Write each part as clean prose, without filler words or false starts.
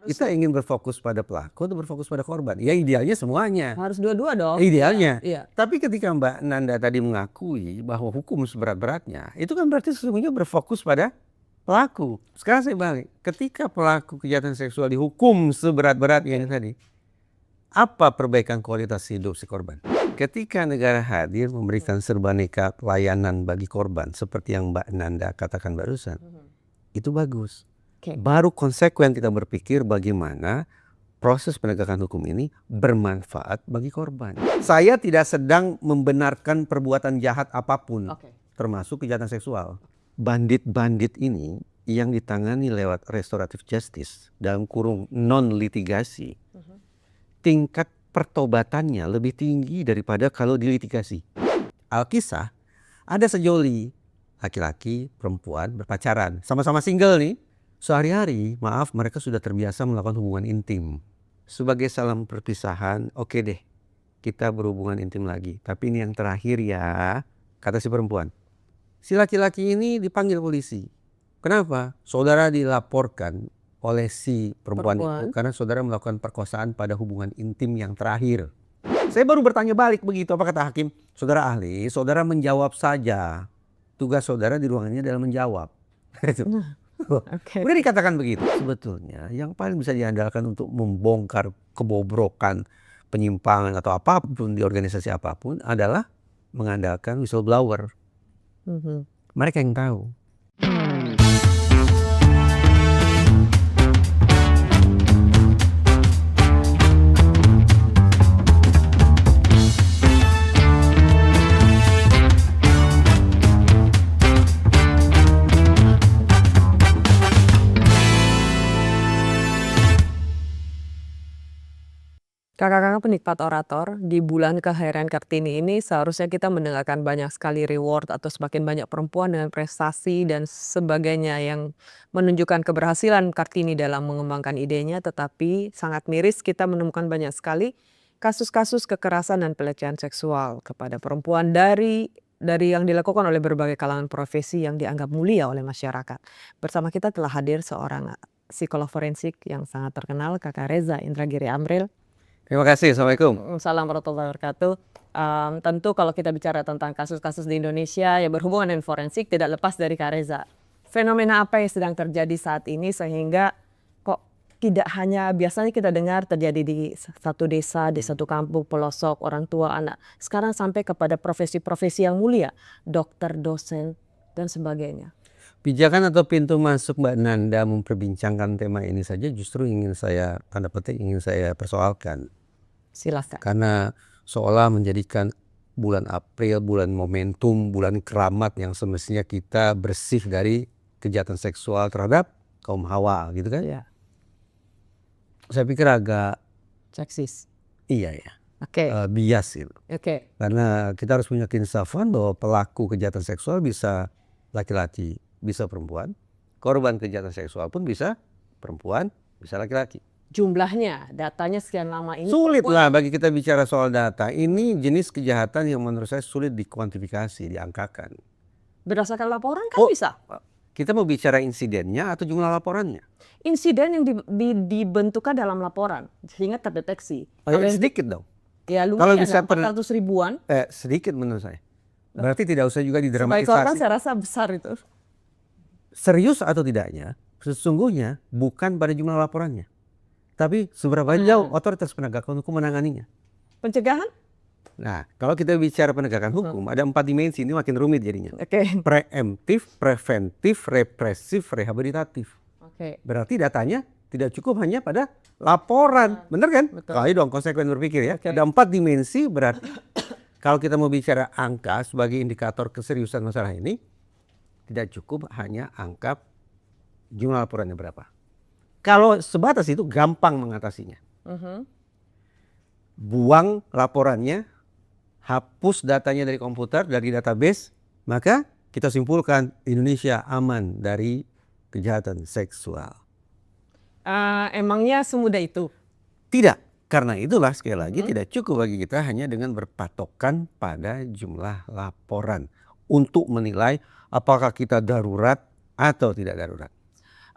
Kita ingin berfokus pada pelaku atau berfokus pada korban? Ya idealnya semuanya. Harus dua-dua dong. Idealnya. Iya. Tapi ketika Mbak Nanda tadi mengakui bahwa hukum seberat-beratnya, itu kan berarti sesungguhnya berfokus pada pelaku. Sekarang saya balik, ketika pelaku kejahatan seksual dihukum seberat-beratnya tadi, apa perbaikan kualitas hidup si korban? Ketika negara hadir memberikan serbaneka layanan bagi korban, seperti yang Mbak Nanda katakan barusan, itu bagus. Baru konsekuen kita berpikir bagaimana proses penegakan hukum ini bermanfaat bagi korban. Saya tidak sedang membenarkan perbuatan jahat apapun, termasuk kejahatan seksual. Bandit-bandit ini yang ditangani lewat restoratif justice, dalam kurung non-litigasi, tingkat pertobatannya lebih tinggi daripada kalau dilitigasi. Alkisah, ada sejoli laki-laki, perempuan berpacaran, sama-sama single nih. Sehari-hari, maaf, mereka sudah terbiasa melakukan hubungan intim. Sebagai salam perpisahan, oke deh, kita berhubungan intim lagi. Tapi ini yang terakhir ya, kata si perempuan. Si laki-laki ini dipanggil polisi. Kenapa? Saudara dilaporkan oleh si perempuan itu karena saudara melakukan perkosaan pada hubungan intim yang terakhir. Saya baru bertanya balik begitu, apa kata hakim? Saudara ahli, saudara menjawab saja. Tugas saudara di ruangannya adalah menjawab. Udah dikatakan begitu. Sebetulnya yang paling bisa diandalkan untuk membongkar kebobrokan, penyimpangan atau apapun di organisasi apapun adalah mengandalkan whistleblower. Mereka yang tahu. Kakak-kakak penikmat orator, di bulan kehadiran Kartini ini seharusnya kita mendengarkan banyak sekali reward atau semakin banyak perempuan dengan prestasi dan sebagainya yang menunjukkan keberhasilan Kartini dalam mengembangkan idenya, tetapi sangat miris kita menemukan banyak sekali kasus-kasus kekerasan dan pelecehan seksual kepada perempuan dari yang dilakukan oleh berbagai kalangan profesi yang dianggap mulia oleh masyarakat. Bersama kita telah hadir seorang psikolog forensik yang sangat terkenal, Kakak Reza Indragiri Amril. Terima kasih, Assalamualaikum. Salam warahmatullahi wabarakatuh. Tentu kalau kita bicara tentang kasus-kasus di Indonesia yang berhubungan dengan forensik tidak lepas dari Kak Reza. Fenomena apa yang sedang terjadi saat ini sehingga kok tidak hanya biasanya kita dengar terjadi di satu desa, di satu kampung, pelosok, orang tua, anak. Sekarang sampai kepada profesi-profesi yang mulia, dokter, dosen, dan sebagainya. Pijakan atau pintu masuk Mbak Nanda memperbincangkan tema ini saja justru ingin saya, tanda petik, ingin saya persoalkan. Silakan. Karena seolah menjadikan bulan April, bulan momentum, bulan keramat yang semestinya kita bersih dari kejahatan seksual terhadap kaum Hawa gitu kan. Iya. Saya pikir agak seksis. Iya ya. Bias gitu. Karena kita harus punya keinsafan bahwa pelaku kejahatan seksual bisa laki-laki, bisa perempuan. Korban kejahatan seksual pun bisa perempuan, bisa laki-laki. Jumlahnya, datanya sekian lama ini. Sulit lah bagi kita bicara soal data. Ini jenis kejahatan yang menurut saya sulit dikuantifikasi, diangkakan. Berdasarkan laporan kan bisa. Kita mau bicara insidennya atau jumlah laporannya? Insiden yang dibentukkan dalam laporan sehingga terdeteksi. Sedikit dong. Ya lumayan, 400 ribuan. Sedikit menurut saya. Berarti tidak usah juga didramatisasi. Sebagai korban saya rasa besar itu. Serius atau tidaknya, sesungguhnya bukan pada jumlah laporannya. Tapi seberapa jauh otoritas penegakan hukum menanganinya. Pencegahan? Nah, kalau kita bicara penegakan hukum, ada 4 dimensi, ini makin rumit jadinya. Preemptif, preventif, represif, rehabilitatif. Berarti datanya tidak cukup hanya pada laporan, benar kan? Ayo dong konsekuen berpikir ya. Ada 4 dimensi, berarti kalau kita mau bicara angka sebagai indikator keseriusan masalah ini, tidak cukup hanya angka jumlah laporannya berapa. Kalau sebatas itu gampang mengatasinya. Buang laporannya, hapus datanya dari komputer, dari database, maka kita simpulkan Indonesia aman dari kejahatan seksual. Emangnya semudah itu? Tidak, karena itulah sekali lagi tidak cukup bagi kita hanya dengan berpatokan pada jumlah laporan untuk menilai apakah kita darurat atau tidak darurat.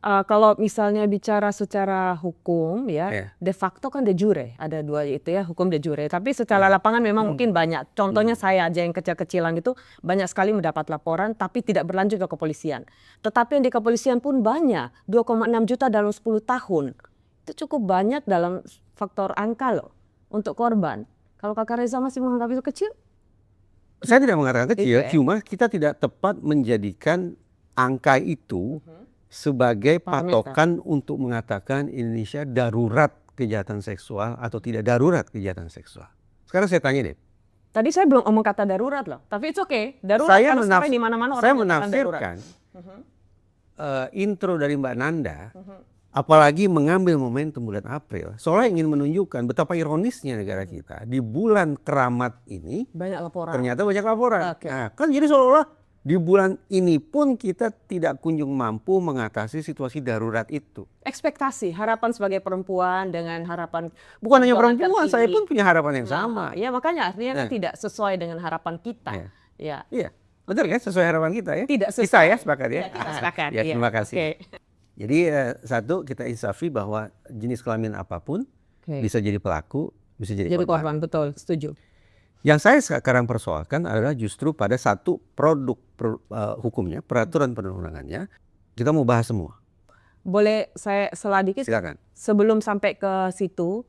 Kalau misalnya bicara secara hukum ya, Ya. de facto kan de jure, ada dua itu ya, hukum de jure. Tapi secara lapangan memang mungkin banyak. Contohnya saya aja yang kecil-kecilan itu banyak sekali mendapat laporan tapi tidak berlanjut ke kepolisian. Tetapi yang di kepolisian pun banyak, 2,6 juta dalam 10 tahun. Itu cukup banyak dalam faktor angka loh untuk korban. Kalau Kakak Reza masih menganggap itu kecil? Saya tidak mengatakan kecil, ya. cuma kita tidak tepat menjadikan angka itu sebagai Parameter. patokan untuk mengatakan Indonesia darurat kejahatan seksual atau tidak darurat kejahatan seksual. Sekarang saya tanya deh. Tadi saya belum ngomong kata darurat loh, tapi itu oke. Darurat Saya karena sekarang di mana-mana saya orang mengatakan darurat. menafsirkan intro dari Mbak Nanda, apalagi mengambil momentum bulan April, seolah ingin menunjukkan betapa ironisnya negara kita di bulan keramat ini Banyak laporan. ternyata banyak laporan. Oke. Nah, kan jadi seolah-olah di bulan ini pun kita tidak kunjung mampu mengatasi situasi darurat itu. Ekspektasi, harapan sebagai perempuan dengan harapan Bukan hanya golongan perempuan, tertinggi. saya pun punya harapan yang sama. Ya makanya artinya kan Nah. tidak sesuai dengan harapan kita. Iya. Ya. Iya, betul kan? Sesuai harapan kita ya. Tidak Kita sesuai. ya sepakat ya. Ya, kita sepakat. Ya, Iya. terima kasih. Oke. Jadi satu, kita insafi bahwa jenis kelamin apapun Oke. bisa jadi pelaku, bisa jadi Jadi korban. korban, betul, setuju. Yang saya sekarang persoalkan adalah justru pada satu produk hukumnya, peraturan perundang-undangannya. Kita mau bahas semua. Boleh saya sela dikit? Silakan. Sebelum sampai ke situ,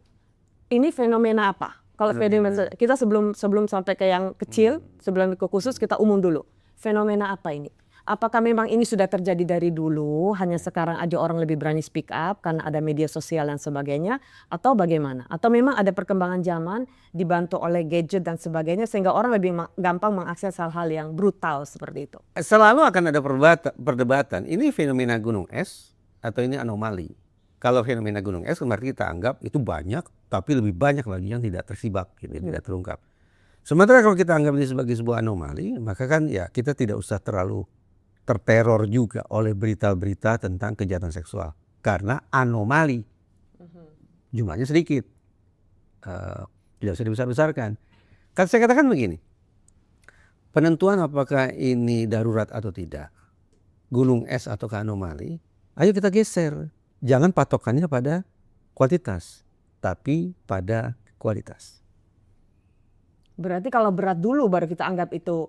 ini fenomena apa? Kalau fenomena kita sebelum sampai ke yang kecil, sebelum ke khusus kita umum dulu. Fenomena apa ini? Apakah memang ini sudah terjadi dari dulu, hanya sekarang aja orang lebih berani speak up karena ada media sosial dan sebagainya, atau bagaimana? Atau memang ada perkembangan zaman dibantu oleh gadget dan sebagainya sehingga orang lebih gampang mengakses hal-hal yang brutal seperti itu? Selalu akan ada perdebatan. Ini fenomena gunung es atau ini anomali. Kalau fenomena gunung es berarti kita anggap itu banyak, tapi lebih banyak lagi yang tidak tersibak, gitu, tidak terungkap. Sementara kalau kita anggap ini sebagai sebuah anomali, maka kan ya kita tidak usah terlalu terteror juga oleh berita-berita tentang kejahatan seksual. Karena anomali. Jumlahnya sedikit. Tidak usah dibesar-besarkan. Kan saya katakan begini. Penentuan apakah ini darurat atau tidak, gunung es atau anomali, ayo kita geser. Jangan patokannya pada kuantitas, tapi pada kualitas. Berarti kalau berat dulu baru kita anggap itu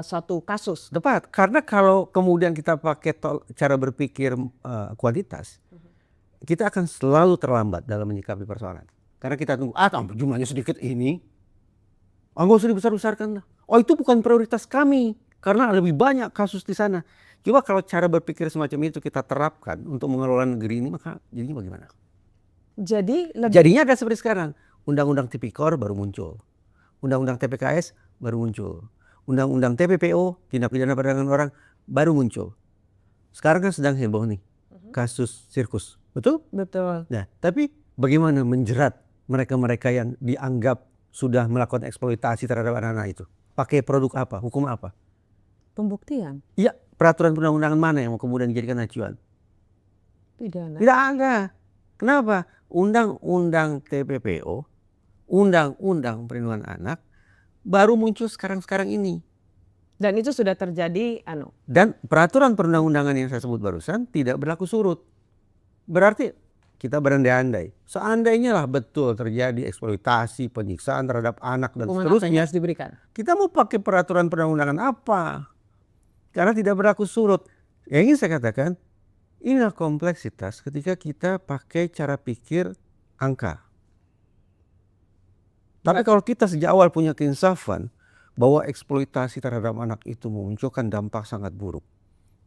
suatu kasus. Tepat, karena kalau kemudian kita pakai cara berpikir kuantitas, kita akan selalu terlambat dalam menyikapi persoalan. Karena kita tunggu, jumlahnya sedikit ini, nggak usah dibesar-besarkan. Oh, itu bukan prioritas kami, karena lebih banyak kasus di sana. Coba kalau cara berpikir semacam itu kita terapkan untuk mengelola negeri ini, maka jadinya bagaimana? Jadinya ada seperti sekarang, Undang-Undang Tipikor baru muncul, Undang-Undang TPKS baru muncul, Undang-Undang TPPO, tindak pidana perdagangan orang, baru muncul. Sekarang kan sedang heboh nih, kasus sirkus, betul? Betul. Nah, tapi bagaimana menjerat mereka-mereka yang dianggap sudah melakukan eksploitasi terhadap anak-anak itu? Pakai produk apa? Hukum apa? Pembuktian. Iya, peraturan perundang-undangan mana yang kemudian dijadikan acuan? Pidana. Tidak ada. Kenapa? Undang-Undang TPPO, Undang-Undang Perlindungan Anak, baru muncul sekarang-sekarang ini. Dan itu sudah terjadi Dan peraturan perundang-undangan yang saya sebut barusan tidak berlaku surut. Berarti kita berandai-andai. Seandainya lah betul terjadi eksploitasi, penyiksaan terhadap anak dan hukuman apa yang seterusnya. harus diberikan? Kita mau pakai peraturan perundang-undangan apa? Karena tidak berlaku surut. Yang ingin saya katakan, inilah kompleksitas ketika kita pakai cara pikir angka. Tapi kalau kita sejak awal punya keinsafan bahwa eksploitasi terhadap anak itu memunculkan dampak sangat buruk.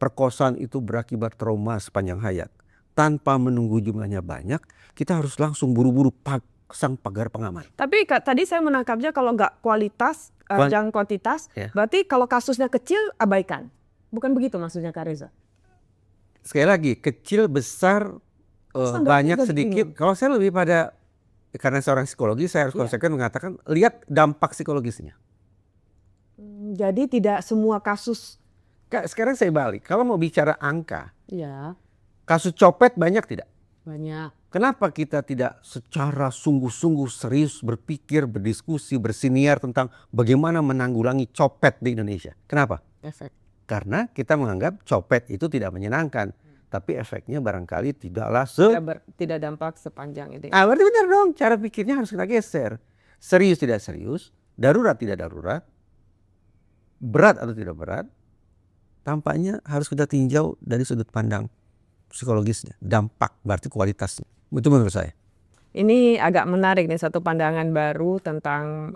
Perkosaan itu berakibat trauma sepanjang hayat. Tanpa menunggu jumlahnya banyak, kita harus langsung buru-buru pasang pagar pengaman. Tapi tadi saya menangkapnya kalau nggak kualitas, jangan kuantitas, berarti kalau kasusnya kecil abaikan. Bukan begitu maksudnya Kak Reza? Sekali lagi, kecil, besar, banyak, sedikit. Kalau saya lebih pada, karena seorang psikologi, saya harus konsekuen mengatakan, lihat dampak psikologisnya. Jadi tidak semua kasus. Sekarang saya balik, kalau mau bicara angka, Ya. kasus copet banyak tidak? Banyak. Kenapa kita tidak secara sungguh-sungguh serius berpikir, berdiskusi, bersiniar tentang bagaimana menanggulangi copet di Indonesia? Kenapa? Efek. Karena kita menganggap copet itu tidak menyenangkan. tapi efeknya barangkali tidaklah tidak dampak sepanjang itu. berarti benar dong, cara pikirnya harus kita geser. Serius tidak serius, darurat tidak darurat, berat atau tidak berat, tampaknya harus kita tinjau dari sudut pandang psikologisnya, dampak berarti kualitasnya. Itu menurut saya. Ini agak menarik nih, satu pandangan baru tentang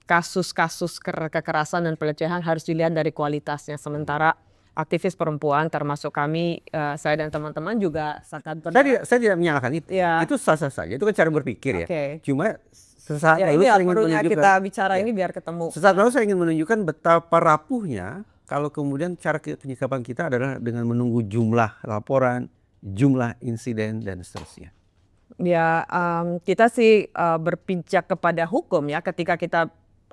kasus-kasus kekerasan dan pelecehan harus dilihat dari kualitasnya. Sementara aktivis perempuan termasuk kami, saya dan teman-teman juga sangat saya tidak menyalahkan itu. Ya. Itu sah-sah saja. Itu kan cara berpikir ya. Cuma sesaat ya, lalu ini saya ingin perlunya menunjukkan, kita bicara ini biar ketemu. Sesaat lalu saya ingin menunjukkan betapa rapuhnya kalau kemudian cara penyikapan kita adalah dengan menunggu jumlah laporan, jumlah insiden dan seterusnya. Ya, kita sih berpijak kepada hukum ya, ketika kita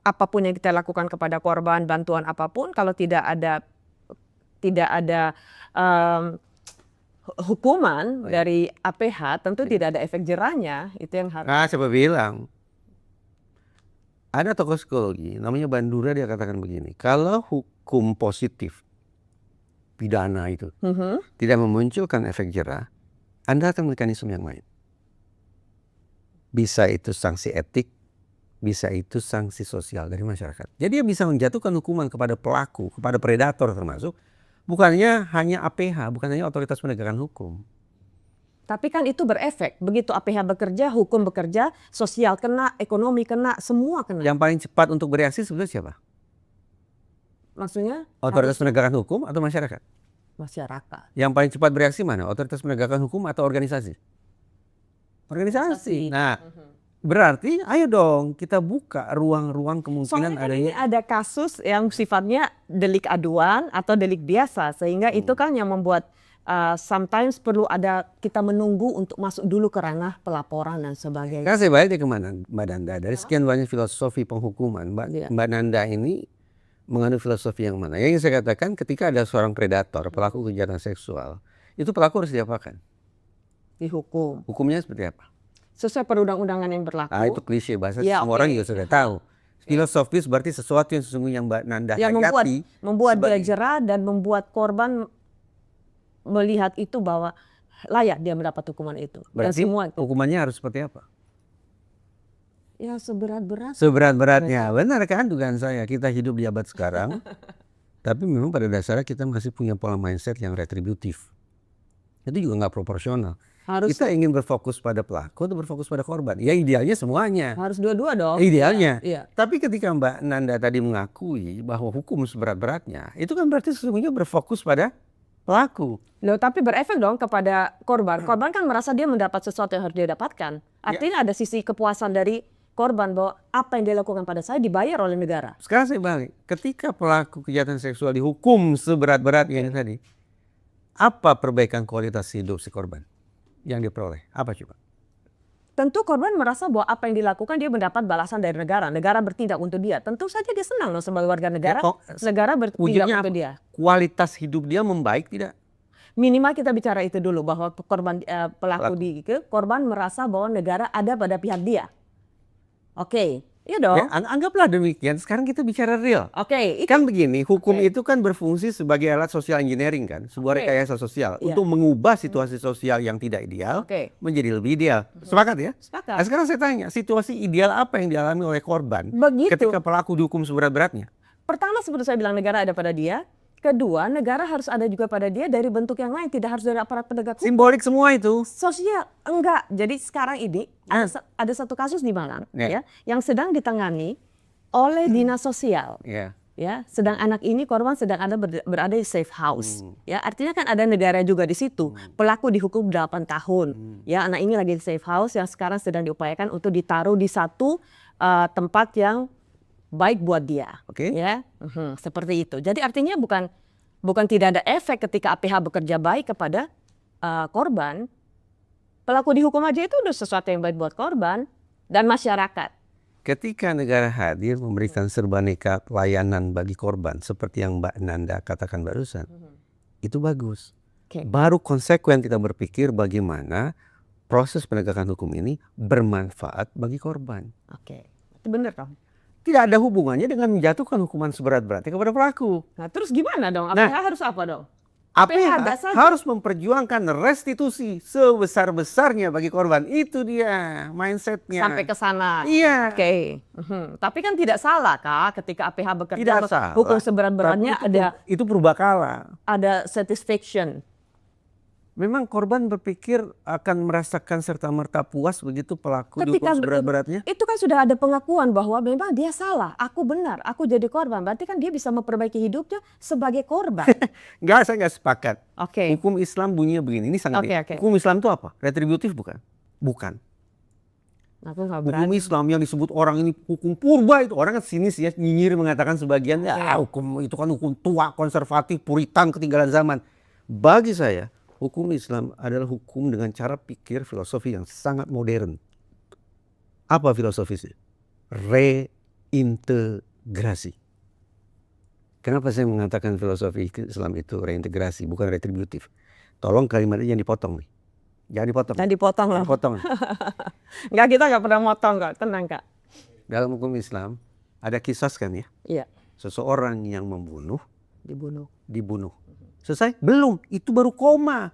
apapun yang kita lakukan kepada korban, bantuan apapun, kalau tidak ada hukuman dari APH, tentu tidak ada efek jerahnya. Itu yang harus. Nah, siapa bilang? Ada tokoh psikologi namanya Bandura, dia katakan begini, kalau hukum positif pidana itu tidak memunculkan efek jerah, Anda akan mekanisme yang lain. Bisa itu sanksi etik, bisa itu sanksi sosial dari masyarakat. Jadi dia bisa menjatuhkan hukuman kepada pelaku, kepada predator termasuk, bukannya hanya APH, bukan hanya otoritas penegakan hukum. Tapi kan itu berefek. Begitu APH bekerja, hukum bekerja, sosial kena, ekonomi kena, semua kena. Yang paling cepat untuk bereaksi sebenarnya siapa? Maksudnya? Otoritas penegakan hukum atau masyarakat? Masyarakat. Yang paling cepat bereaksi mana? Otoritas penegakan hukum atau organisasi? Organisasi. Nah, berarti ayo dong kita buka ruang-ruang kemungkinan Soalnya adanya. ini ada kasus yang sifatnya delik aduan atau delik biasa, sehingga itu kan yang membuat sometimes perlu ada kita menunggu untuk masuk dulu ke ranah pelaporan dan sebagainya. Karena saya balik kemana Mbak Nanda, dari sekian banyak filosofi penghukuman, Mbak Nanda ini mengandung filosofi yang mana? Yang saya katakan, ketika ada seorang predator, pelaku kejahatan seksual, itu pelaku harus diapakan? Dihukum. Hukumnya seperti apa? Sesuai perundang-undangan yang berlaku. Itu klise bahasa, semua orang juga sudah tahu. Filosofis berarti sesuatu yang sesungguhnya Mbak Nanda yang hayati. membuat dia jerah dan membuat korban melihat itu bahwa layak dia mendapat hukuman itu. Berarti dan semua hukumannya harus seperti apa? Ya seberat-berat. Seberat-beratnya, benar kan dugaan saya. Kita hidup di abad sekarang, tapi memang pada dasarnya kita masih punya pola mindset yang retributif. Itu juga nggak proporsional. Kita ingin berfokus pada pelaku atau berfokus pada korban? Ya idealnya semuanya. Harus dua-dua dong. Idealnya. Ya. Tapi ketika Mbak Nanda tadi mengakui bahwa hukum seberat-beratnya, itu kan berarti sesungguhnya berfokus pada pelaku. Loh, tapi berefek dong kepada korban. Korban kan merasa dia mendapat sesuatu yang harus dia dapatkan. Artinya ada sisi kepuasan dari korban bahwa apa yang dia lakukan pada saya dibayar oleh negara. Sekarang saya balik, ketika pelaku kejahatan seksual dihukum seberat-beratnya tadi, apa perbaikan kualitas hidup si korban yang diperoleh? Apa coba? Tentu korban merasa bahwa apa yang dilakukan dia mendapat balasan dari negara. Negara bertindak untuk dia. Tentu saja dia senang loh sebagai warga negara. Negara bertindak untuk dia. Kualitas hidup dia membaik tidak? Minimal kita bicara itu dulu bahwa korban korban merasa bahwa negara ada pada pihak dia. Oke. Iya dong. Ya, anggaplah demikian. Sekarang kita bicara real. Kan begini, hukum itu kan berfungsi sebagai alat social engineering kan, sebuah rekayasa sosial untuk mengubah situasi sosial yang tidak ideal menjadi lebih ideal. Sepakat ya? Sepakat. Nah, sekarang saya tanya, situasi ideal apa yang dialami oleh korban ketika pelaku dihukum seberat-beratnya? Pertama, seperti saya bilang, negara ada pada dia. Kedua, negara harus ada juga pada dia dari bentuk yang lain, tidak harus dari aparat penegak hukum. Simbolik semua itu. Sosial enggak. Jadi sekarang ini ada satu kasus di Malang ya yang sedang ditangani oleh dinas sosial. Ya, sedang anak ini korban sedang berada di safe house. Ya, artinya kan ada negara juga di situ. Pelaku dihukum 8 tahun. Ya, anak ini lagi di safe house yang sekarang sedang diupayakan untuk ditaruh di satu tempat yang baik buat dia, ya, seperti itu. Jadi artinya bukan tidak ada efek ketika APH bekerja baik kepada korban. Pelaku dihukum aja itu udah sesuatu yang baik buat korban dan masyarakat. Ketika negara hadir memberikan serbaneka pelayanan bagi korban seperti yang Mbak Nanda katakan barusan, itu bagus. Baru konsekuen kita berpikir bagaimana proses penegakan hukum ini bermanfaat bagi korban. Itu benar dong. Tidak ada hubungannya dengan menjatuhkan hukuman seberat-beratnya kepada pelaku. Nah, terus gimana dong? APH harus apa dong? APH saja. harus memperjuangkan restitusi sebesar-besarnya bagi korban. Itu dia mindsetnya. Sampai ke sana. Iya. Oke. Tapi kan tidak salah Kak, ketika APH bekerja Tidak salah. hukum seberat-beratnya itu purbakala. ada satisfaction. Memang korban berpikir akan merasakan serta-merta puas begitu pelaku dihukum seberat-beratnya. Itu kan sudah ada pengakuan bahwa memang dia salah, aku benar, aku jadi korban. Berarti kan dia bisa memperbaiki hidupnya sebagai korban. Saya nggak sepakat. Oke. Hukum Islam bunyinya begini, ini sangat Oke. Hukum Islam itu apa? Retributif bukan? Bukan. Aku nggak Hukum berani. Islam yang disebut orang ini hukum purba, itu orang kan sinis ya, nyinyir mengatakan sebagian ya hukum itu kan hukum tua, konservatif, puritan, ketinggalan zaman. Bagi saya hukum Islam adalah hukum dengan cara pikir filosofi yang sangat modern. Apa filosofisnya? Reintegrasi. Kenapa saya mengatakan filosofi Islam itu reintegrasi, bukan retributif? Tolong kalimat ini jangan dipotong nih. Jangan dipotong. Dan dipotong lah. Dipotong. Enggak, kita nggak pernah motong kok, tenang Kak. Dalam hukum Islam ada kisas kan ya? Iya. Seseorang yang membunuh, dibunuh. Selesai? Belum, itu baru koma.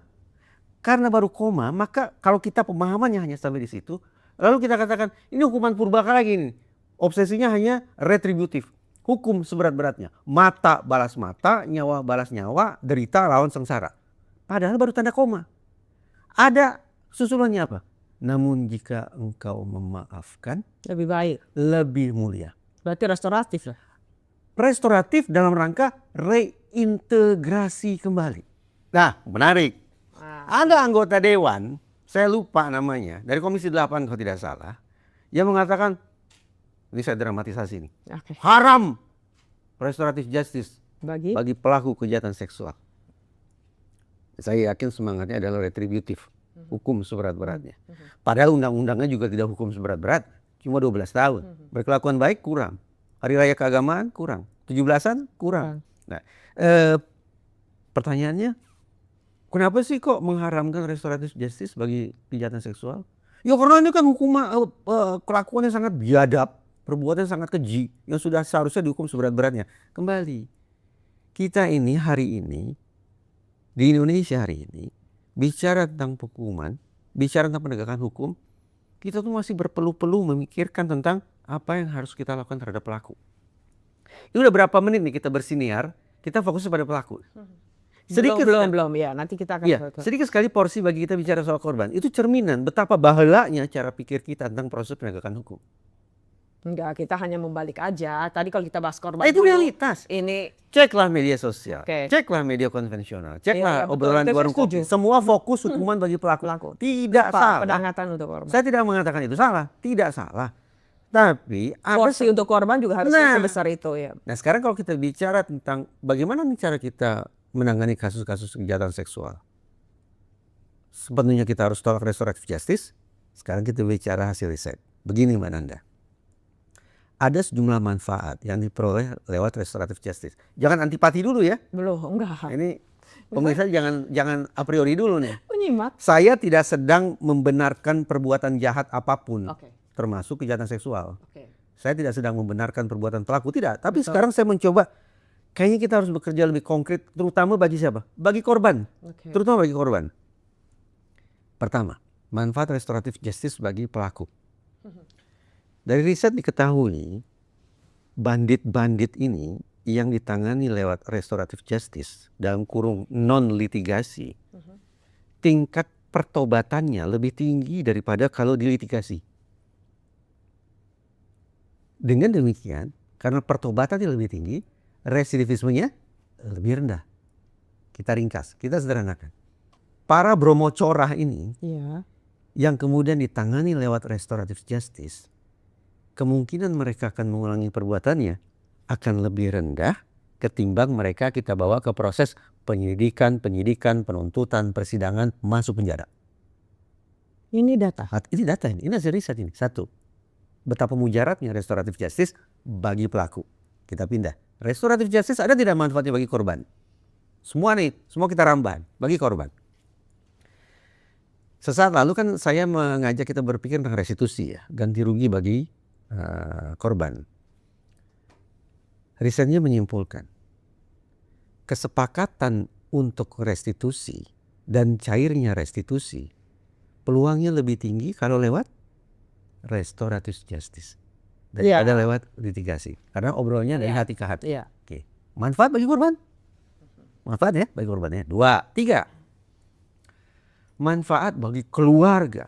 Karena baru koma, maka kalau kita pemahamannya hanya sampai di situ, lalu kita katakan ini hukuman purbakala gini. Obsesinya hanya retributif. Hukum seberat-beratnya. Mata balas mata, nyawa balas nyawa, derita lawan sengsara. Padahal baru tanda koma. Ada susulannya apa? Namun jika engkau memaafkan, Lebih baik. lebih mulia. Berarti restoratif lah. Restoratif dalam rangka reintegrasi kembali. Nah, menarik. Ada anggota dewan, saya lupa namanya, dari Komisi 8 kalau tidak salah, yang mengatakan, ini saya dramatisasi nih, haram restoratif justice bagi pelaku kejahatan seksual. Saya yakin semangatnya adalah retributif, hukum seberat-beratnya. Padahal undang-undangnya juga tidak hukum seberat-berat, cuma 12 tahun. Berkelakuan baik kurang, hari raya keagamaan kurang, 17-an kurang. Nah, pertanyaannya, kenapa sih kok mengharamkan restoratif justice bagi kejahatan seksual? Ya karena ini kan hukuman kelakuan yang sangat biadab, perbuatan yang sangat keji, yang sudah seharusnya dihukum seberat-beratnya. Kembali, kita ini hari ini, di Indonesia hari ini, bicara tentang hukuman, bicara tentang penegakan hukum, kita tuh masih berpeluh-peluh memikirkan tentang apa yang harus kita lakukan terhadap pelaku. Ini udah berapa menit nih kita bersiniar, kita fokus pada pelaku. Sedikit belum ya, nanti kita akan sedikit sekali porsi bagi kita bicara soal korban. Itu cerminan betapa bahalanya cara pikir kita tentang proses penegakan hukum. Enggak, kita hanya membalik aja. Tadi kalau kita bahas korban itu realitas. Ini ceklah media sosial, ceklah media konvensional, ceklah obrolan di warung kopi. Semua fokus hukuman bagi pelaku. Tidak salah. Pedangatan untuk korban. Saya tidak mengatakan itu salah, tidak salah. Tapi porsi untuk korban juga harus sebesar itu ya. Nah sekarang kalau kita bicara tentang bagaimana nih cara kita menangani kasus-kasus kejahatan seksual, sepenuhnya kita harus tolak restoratif justice. Sekarang kita bicara hasil riset. Begini Mbak Nanda, ada sejumlah manfaat yang diperoleh lewat restoratif justice. Jangan antipati dulu ya. Belum, enggak. Ini pemirsa jangan a priori dulu nih. Penyimak. Saya tidak sedang membenarkan perbuatan jahat apapun, termasuk kejahatan seksual. Saya tidak sedang membenarkan perbuatan pelaku, tidak. Tapi sekarang saya mencoba, kayaknya kita harus bekerja lebih konkret, terutama bagi siapa? Bagi korban. Terutama bagi korban. Pertama, manfaat restoratif justice bagi pelaku. Dari riset diketahui, bandit-bandit ini yang ditangani lewat restoratif justice dalam kurung non-litigasi, tingkat pertobatannya lebih tinggi daripada kalau dilitigasi. Dengan demikian, karena pertobatannya lebih tinggi, residivismenya lebih rendah. Kita ringkas, kita sederhanakan. Para bromocorah ini yang kemudian ditangani lewat restoratif justice, kemungkinan mereka akan mengulangi perbuatannya akan lebih rendah ketimbang mereka kita bawa ke proses penyidikan, penuntutan, persidangan, masuk penjara. Ini data? Ini data ini hasil riset ini. Satu, betapa mudaratnya restoratif justice bagi pelaku. Kita pindah. Restoratif justice ada tidak manfaatnya bagi korban? Semua kita ramban bagi korban. Sesaat lalu kan saya mengajak kita berpikir tentang restitusi ya, ganti rugi bagi korban. Risetnya menyimpulkan kesepakatan untuk restitusi dan cairnya restitusi, peluangnya lebih tinggi kalau lewat restoratif justice daripada lewat litigasi. Karena obrolnya dari hati ke hati. Oke. Manfaat bagi korban? Manfaat ya bagi korbannya. 2, 3. Manfaat bagi keluarga.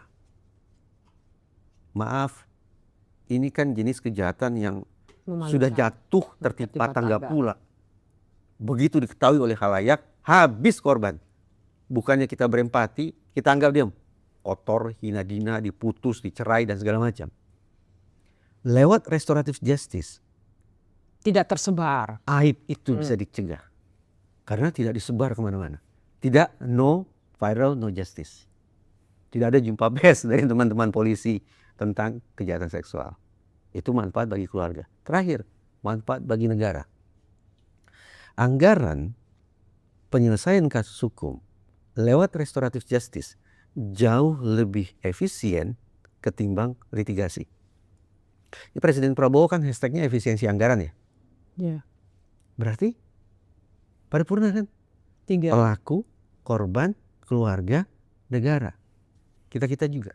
Maaf, ini kan jenis kejahatan yang sudah jatuh tertimpa tangga pula. Begitu diketahui oleh khalayak, habis korban. Bukannya kita berempati, kita anggap dia kotor, hina-dina, diputus, dicerai dan segala macam. Lewat restoratif justice, tidak tersebar. Aib itu bisa dicegah. Karena tidak disebar kemana-mana. Tidak, no viral, no justice. Tidak ada jumpa pers dari teman-teman polisi tentang kejahatan seksual. Itu manfaat bagi keluarga. Terakhir, manfaat bagi negara. Anggaran penyelesaian kasus hukum lewat restoratif justice jauh lebih efisien ketimbang litigasi. Ini Presiden Prabowo kan hashtagnya efisiensi anggaran ya. Berarti paripurna kan? 3. Pelaku, korban, keluarga, negara. Kita juga.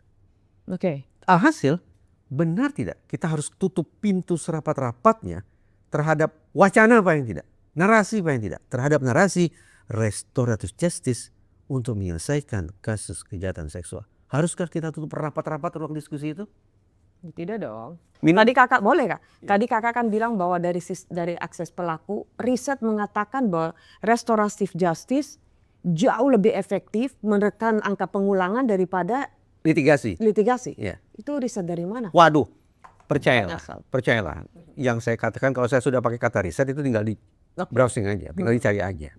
Alhasil, benar tidak kita harus tutup pintu serapat-rapatnya terhadap wacana apa yang tidak, narasi apa yang tidak, terhadap narasi restoratif justice untuk menyelesaikan kasus kejahatan seksual. Haruskah kita tutup rapat-rapat ruang diskusi itu? Tidak dong. Tadi kakak boleh kak? Tadi kakak kan bilang bahwa dari akses pelaku, riset mengatakan bahwa restoratif justice jauh lebih efektif menekan angka pengulangan daripada litigasi. Itu riset dari mana? Waduh, percayalah. Yang saya katakan kalau saya sudah pakai kata riset itu tinggal di browsing aja, tinggal dicari aja.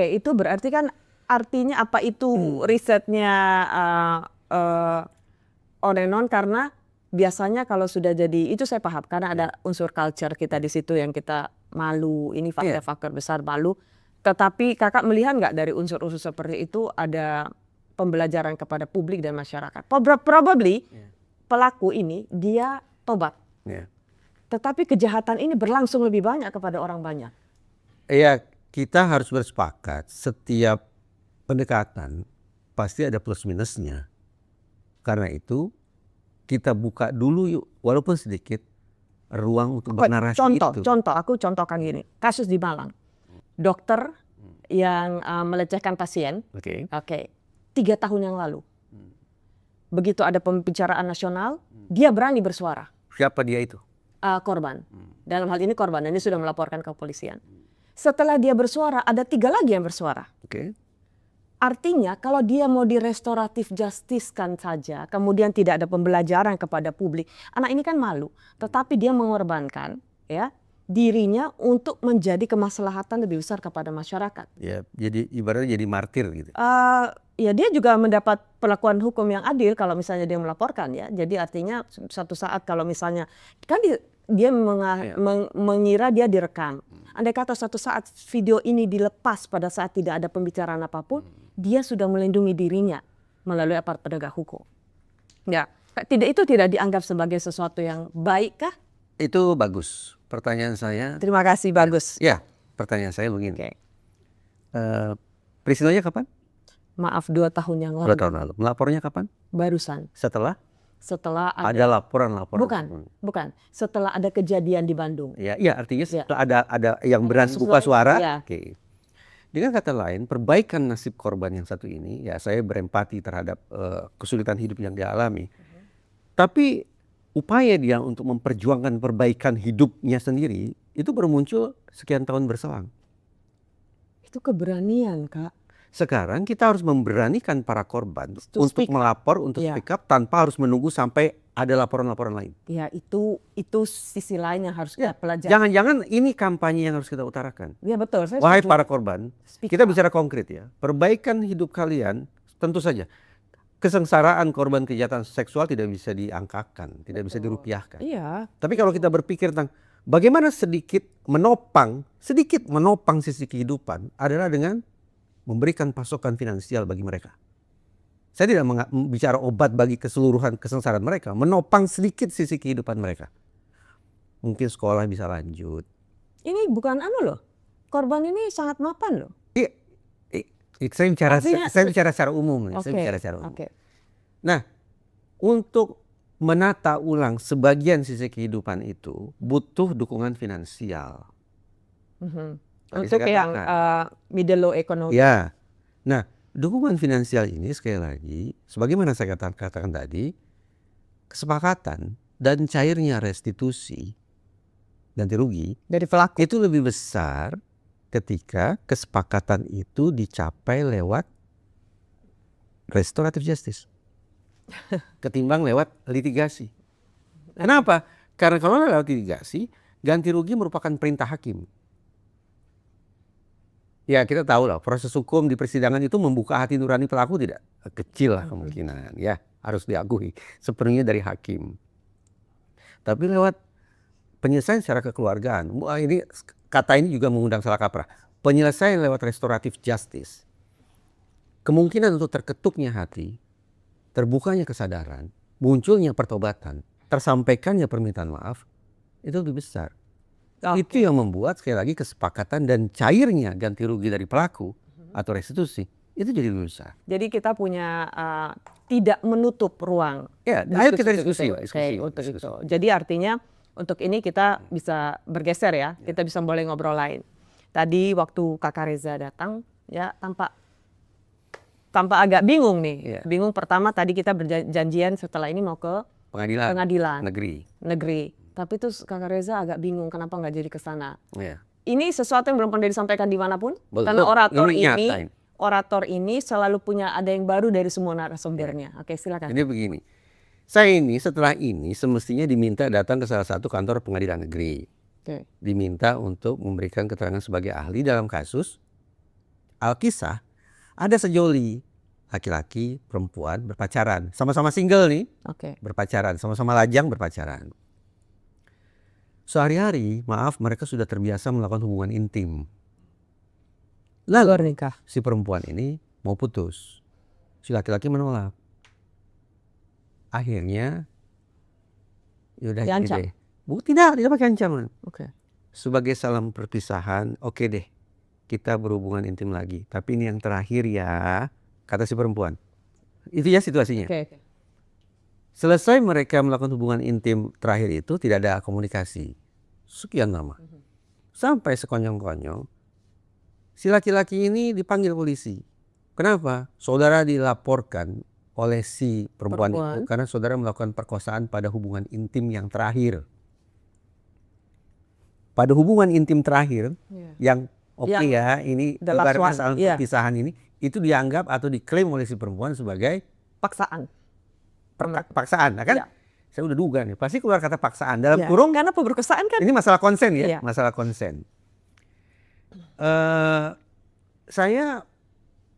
Itu berarti kan artinya apa itu risetnya on and on, karena biasanya kalau sudah jadi, itu saya paham karena ada unsur culture kita di situ yang kita malu, ini faktor-faktor besar malu. Tetapi kakak melihat nggak dari unsur-unsur seperti itu ada pembelajaran kepada publik dan masyarakat? Probably pelaku ini dia tobat, tetapi kejahatan ini berlangsung lebih banyak kepada orang banyak. Iya, kita harus bersepakat setiap pendekatan pasti ada plus minusnya. Karena itu kita buka dulu yuk, walaupun sedikit, ruang untuk bernarasi itu. Aku contohkan gini, kasus di Malang. Dokter yang melecehkan pasien, 3 tahun yang lalu. Begitu ada pembicaraan nasional, dia berani bersuara. Siapa dia itu? Korban. Dalam hal ini korban, ini sudah melaporkan ke kepolisian. Setelah dia bersuara, ada 3 lagi yang bersuara. Artinya kalau dia mau di restoratif justice kan saja, kemudian tidak ada pembelajaran kepada publik, anak ini kan malu. Tetapi dia mengorbankan dirinya untuk menjadi kemaslahatan lebih besar kepada masyarakat. Ya, jadi ibaratnya jadi martir gitu. Dia juga mendapat perlakuan hukum yang adil kalau misalnya dia melaporkan ya. Jadi artinya suatu saat kalau misalnya kan dia mengira dia direkam. Andai kata suatu saat video ini dilepas pada saat tidak ada pembicaraan apapun, dia sudah melindungi dirinya melalui aparat penegak hukum. Itu tidak dianggap sebagai sesuatu yang baik kah? Itu bagus. Pertanyaan saya. Terima kasih, bagus. Ya, pertanyaan saya begini. Peristiwanya kapan? Maaf, 2 tahun yang lalu. 2 tahun lalu. Melapornya kapan? Barusan. Setelah ada laporan. Bukan. Setelah ada kejadian di Bandung. Iya, artinya setelah ada yang berani buka suara. Dengan kata lain, perbaikan nasib korban yang satu ini, ya saya berempati terhadap kesulitan hidup yang dia alami. Tapi upaya dia untuk memperjuangkan perbaikan hidupnya sendiri itu bermuncul sekian tahun berselang. Itu keberanian, Kak. Sekarang kita harus memberanikan para korban untuk melapor, untuk speak up tanpa harus menunggu sampai ada laporan-laporan lain. Ya, itu sisi lain yang harus kita pelajari. Jangan-jangan ini kampanye yang harus kita utarakan. Ya, betul. Wahai para korban, kita bicara konkret ya. Perbaikan hidup kalian, tentu saja kesengsaraan korban kejahatan seksual tidak bisa diangkakan, tidak bisa dirupiahkan. Iya. Tapi kalau kita berpikir tentang bagaimana sedikit menopang sisi kehidupan adalah dengan memberikan pasokan finansial bagi mereka. Saya tidak bicara obat bagi keseluruhan kesengsaraan mereka, menopang sedikit sisi kehidupan mereka. Mungkin sekolah bisa lanjut. Ini bukan loh, korban ini sangat mapan loh. Saya bicara secara umum. Nah, untuk menata ulang sebagian sisi kehidupan itu butuh dukungan finansial. Untuk yang middle low economy. Ya, nah dukungan finansial ini sekali lagi, sebagaimana saya katakan tadi, kesepakatan dan cairnya restitusi ganti rugi Dari pelaku. itu lebih besar ketika kesepakatan itu dicapai lewat restoratif justice ketimbang lewat litigasi. Kenapa? Karena kalau lewat litigasi, ganti rugi merupakan perintah hakim. Ya kita tahu lah, proses hukum di persidangan itu membuka hati nurani pelaku tidak kecil lah kemungkinan, ya harus diakui sepenuhnya dari hakim. Tapi lewat penyelesaian secara kekeluargaan, ini kata ini juga mengundang salah kaprah. Penyelesaian lewat restoratif justice, kemungkinan untuk terketuknya hati, terbukanya kesadaran, munculnya pertobatan, tersampaikannya permintaan maaf, itu lebih besar. Itu yang membuat sekali lagi kesepakatan dan cairnya ganti rugi dari pelaku atau restitusi itu jadi lebih besar. Jadi kita punya tidak menutup ruang. Ya, ayo kita diskusi. Jadi artinya untuk ini kita bisa bergeser ya, kita bisa mulai ngobrol lain. Tadi waktu Kakak Reza datang ya tampak agak bingung nih. Bingung pertama tadi kita berjanjian setelah ini mau ke pengadilan negeri. Tapi terus Kakak Reza agak bingung kenapa nggak jadi ke sana. Ini sesuatu yang belum pernah disampaikan dimanapun. Karena orator ini selalu punya ada yang baru dari semua narasumbernya. Oke, silakan. Jadi begini, saya ini setelah ini semestinya diminta datang ke salah satu kantor pengadilan negeri. Diminta untuk memberikan keterangan sebagai ahli dalam kasus Alkisah. Ada sejoli laki-laki perempuan berpacaran, sama-sama single nih, berpacaran, sama-sama lajang berpacaran. Sehari-hari, maaf, mereka sudah terbiasa melakukan hubungan intim. Lalu si perempuan ini mau putus, si laki-laki menolak. Akhirnya, yaudah ini deh. Tidak pakai ancaman. Sebagai salam perpisahan, oke deh, kita berhubungan intim lagi. Tapi ini yang terakhir ya, kata si perempuan. Itu ya situasinya. Selesai mereka melakukan hubungan intim terakhir itu tidak ada komunikasi. Sekian lama. Sampai sekonyong-konyong si laki-laki ini dipanggil polisi. Kenapa? Saudara dilaporkan oleh si perempuan itu karena saudara melakukan perkosaan pada hubungan intim yang terakhir. Pada hubungan intim terakhir yang ya ini salah perpisahan ini itu dianggap atau diklaim oleh si perempuan sebagai paksaan. Paksaan, kan? Saya udah duga nih, pasti keluar kata paksaan dalam kurung. Karena pemerkosaan kan? Ini masalah konsen ya, masalah konsen. Saya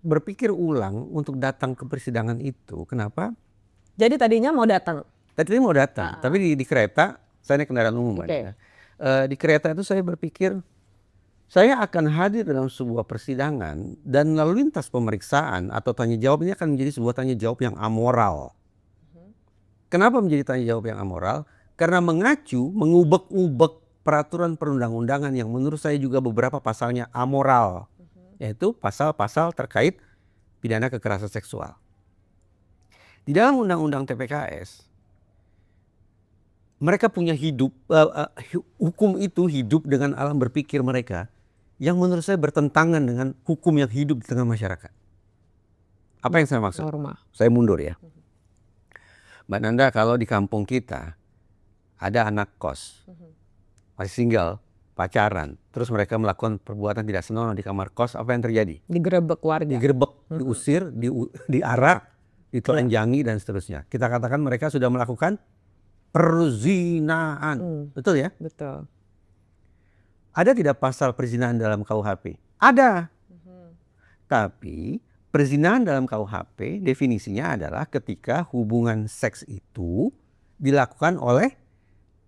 berpikir ulang untuk datang ke persidangan itu. Kenapa? Jadi tadinya mau datang. Tadinya mau datang, tapi di kereta, saya naik kendaraan umum. Di kereta itu saya berpikir saya akan hadir dalam sebuah persidangan dan lalu lintas pemeriksaan atau tanya jawab ini akan menjadi sebuah tanya jawab yang amoral. Kenapa menjadi tanya jawab yang amoral? Karena mengubek-ubek peraturan perundang-undangan yang menurut saya juga beberapa pasalnya amoral. Yaitu pasal-pasal terkait pidana kekerasan seksual. Di dalam undang-undang TPKS, mereka punya hukum itu hidup dengan alam berpikir mereka yang menurut saya bertentangan dengan hukum yang hidup di tengah masyarakat. Apa yang saya maksud? Saya mundur ya. Mbak Nanda, kalau di kampung kita ada anak kos, masih single, pacaran, terus mereka melakukan perbuatan tidak senonoh di kamar kos, apa yang terjadi? Digerebek warga. Digerebek, diusir, diarak, ditelanjangi dan seterusnya. Kita katakan mereka sudah melakukan perzinaan. Betul ya? Betul. Ada tidak pasal perzinahan dalam KUHP? Ada. Tapi perzinahan dalam KUHP definisinya adalah ketika hubungan seks itu dilakukan oleh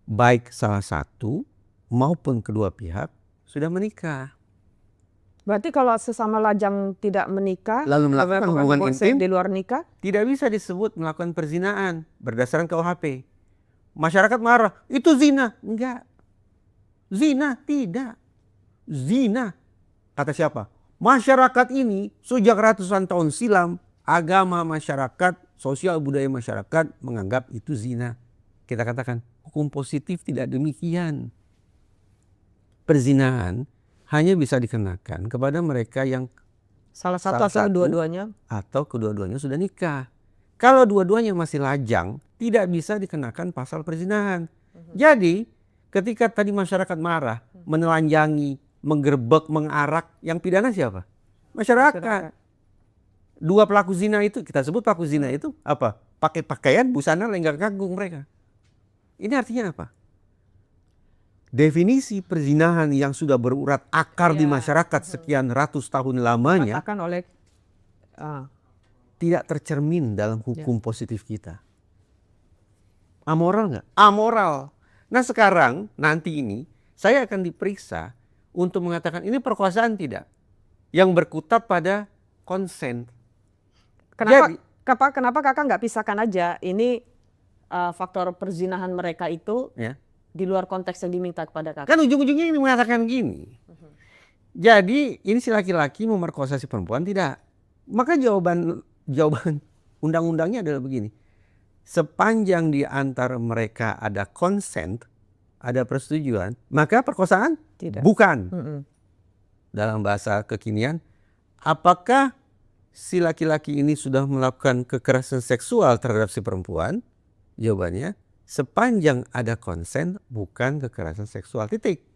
baik salah satu maupun kedua pihak sudah menikah. Berarti kalau sesama lajang tidak menikah, lalu melakukan hubungan intim di luar nikah, tidak bisa disebut melakukan perzinahan berdasarkan KUHP. Masyarakat marah, itu zina. Enggak. Zina tidak. Zina, kata siapa? Masyarakat ini sejak ratusan tahun silam, agama masyarakat, sosial budaya masyarakat menganggap itu zina. Kita katakan hukum positif tidak demikian. Perzinahan hanya bisa dikenakan kepada mereka yang Salah satu atau dua-duanya. atau kedua-duanya sudah nikah. Kalau dua-duanya masih lajang, tidak bisa dikenakan pasal perzinahan. Jadi ketika tadi masyarakat marah, menelanjangi, menggerbek, mengarak, yang pidana siapa? Masyarakat. Dua pelaku zina itu, kita sebut pelaku zina itu apa? Pakai pakaian, busana, lenggak kangkung mereka. Ini artinya apa? Definisi perzinahan yang sudah berurat akar di masyarakat sekian ratus tahun lamanya Katakan oleh tidak tercermin dalam hukum positif kita. Amoral nggak? Amoral. Nah sekarang nanti ini saya akan diperiksa untuk mengatakan ini perkosaan tidak, yang berkutat pada konsen. Kenapa kakak nggak pisahkan aja ini faktor perzinahan mereka itu di luar konteks yang diminta kepada kakak? Kan ujung-ujungnya ini mengatakan gini. Jadi ini si laki-laki memerkosa si perempuan tidak? Maka jawaban undang-undangnya adalah begini. Sepanjang di antara mereka ada consent, ada persetujuan, maka perkosaan Tidak. Bukan. Dalam bahasa kekinian, apakah si laki-laki ini sudah melakukan kekerasan seksual terhadap si perempuan? Jawabannya, sepanjang ada konsen bukan kekerasan seksual, titik.